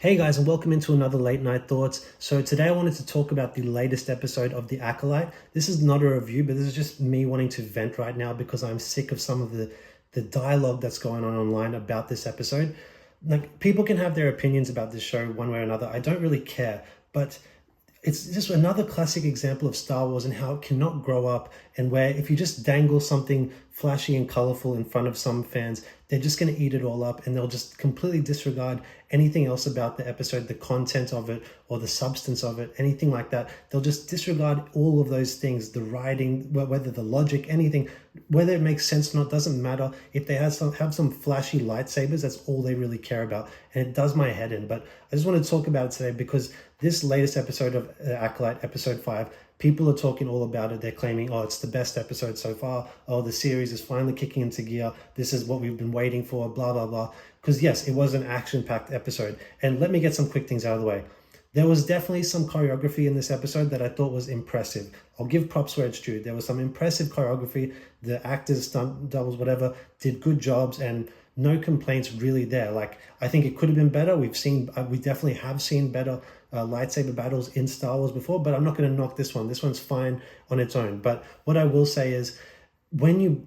Hey guys, and welcome into another Late Night Thoughts. So today I wanted to talk about the latest episode of The Acolyte. This is not a review, but this is just me wanting to vent right now because I'm sick of some of the dialogue that's going on online about this episode. Like, people can have their opinions about this show one way or another. I don't really care, but it's just another classic example of Star Wars and how it cannot grow up, and where if you just dangle something flashy and colorful in front of some fans, they're just going to eat it all up and they'll just completely disregard anything else about the episode, the content of it or the substance of it, anything like that. They'll just disregard all of those things, the writing, whether the logic, anything, whether it makes sense or not, doesn't matter. If they have some flashy lightsabers, that's all they really care about. And it does my head in. But I just want to talk about it today because this latest episode of Acolyte, episode 5, people are talking all about it. They're claiming, oh, it's the best episode so far. Oh, the series is finally kicking into gear. This is what we've been waiting for, blah, blah, blah. Because yes, it was an action-packed episode. And let me get some quick things out of the way. There was definitely some choreography in this episode that I thought was impressive. I'll give props where it's due. There was some impressive choreography. The actors, stunt doubles, whatever, did good jobs, and no complaints really there. Like, I think it could have been better. We definitely have seen better lightsaber battles in Star Wars before, but I'm not going to knock this one. This one's fine on its own. But what I will say is, when you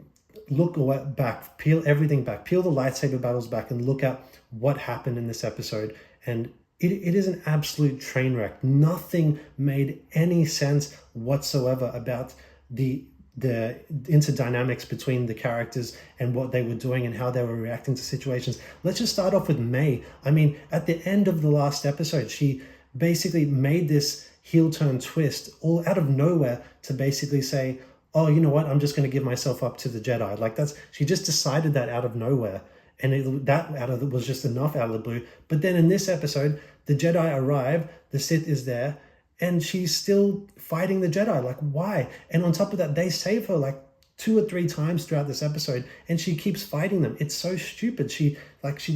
look back, peel everything back, peel the lightsaber battles back and look at what happened in this episode, and it is an absolute train wreck. Nothing made any sense whatsoever about the interdynamics between the characters and what they were doing and how they were reacting to situations. Let's just start off with May. I mean, at the end of the last episode, she basically made this heel turn twist all out of nowhere to basically say, oh, you know what, I'm just going to give myself up to the Jedi. Like, she just decided that out of nowhere. And that out of it was just enough out of the blue. But then in this episode, the Jedi arrive, the Sith is there, and she's still fighting the Jedi. Like, why? And on top of that, they save her like 2 or 3 times throughout this episode, and she keeps fighting them. It's so stupid. She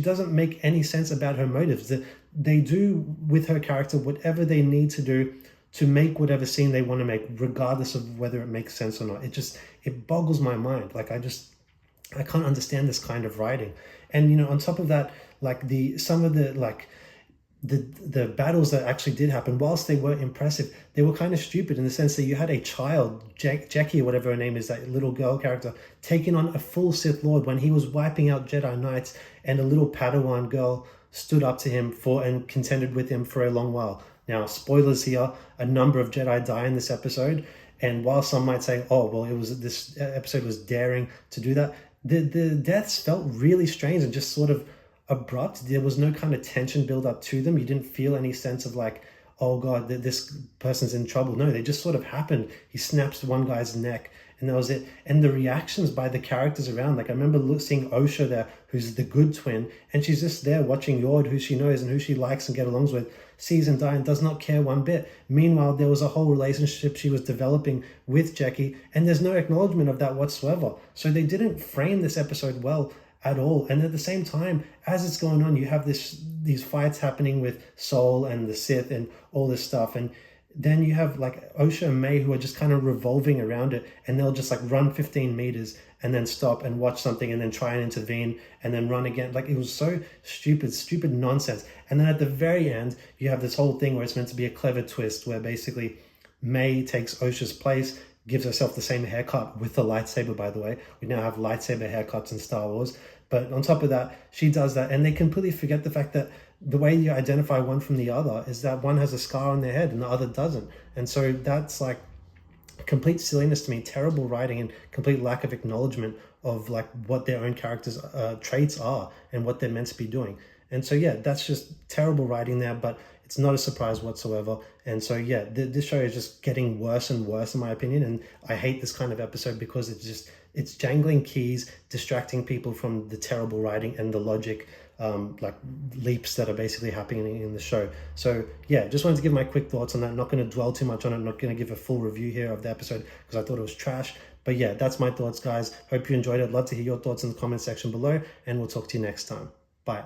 doesn't make any sense about her motives. They do with her character whatever they need to do to make whatever scene they want to make, regardless of whether it makes sense or not. It boggles my mind. Like, I can't understand this kind of writing. And, you know, on top of that, like some of the battles that actually did happen, whilst they were impressive, they were kind of stupid in the sense that you had a child, Jackie or whatever her name is, that little girl character, taking on a full Sith Lord when he was wiping out Jedi Knights, and a little Padawan girl stood up to him and contended with him for a long while. Now, spoilers here, a number of Jedi die in this episode, and while some might say, oh, well, this episode was daring to do that, the deaths felt really strange and just sort of abrupt. There was no kind of tension build up to them. You didn't feel any sense of like, oh God, this person's in trouble. No, they just sort of happened. He snaps one guy's neck, and that was it. And the reactions by the characters around, like I remember seeing Osha there, who's the good twin, and she's just there watching Yord, who she knows and who she likes and get alongs with, sees him die and does not care one bit. Meanwhile, there was a whole relationship she was developing with Jackie, and there's no acknowledgement of that whatsoever. So they didn't frame this episode well at all. And at the same time, as it's going on, you have these fights happening with Soul and the Sith and all this stuff, and then you have like Osha and May who are just kind of revolving around it, and they'll just like run 15 meters and then stop and watch something and then try and intervene and then run again. Like, it was so stupid nonsense. And then at the very end, you have this whole thing where it's meant to be a clever twist where basically May takes Osha's place, gives herself the same haircut with the lightsaber, by the way. We now have lightsaber haircuts in Star Wars. But on top of that, she does that, and they completely forget the fact that the way you identify one from the other is that one has a scar on their head and the other doesn't. And so that's like complete silliness to me, terrible writing, and complete lack of acknowledgement of like what their own characters' traits are and what they're meant to be doing. And so, yeah, that's just terrible writing there, but it's not a surprise whatsoever. And so, yeah, this show is just getting worse and worse, in my opinion. And I hate this kind of episode because it's jangling keys, distracting people from the terrible writing and the logic, like leaps that are basically happening in the show. So yeah, just wanted to give my quick thoughts on that. Not going to dwell too much on it. I'm not going to give a full review here of the episode because I thought it was trash. But yeah, that's my thoughts, guys. Hope you enjoyed it. I'd love to hear your thoughts in the comment section below, and we'll talk to you next time. Bye.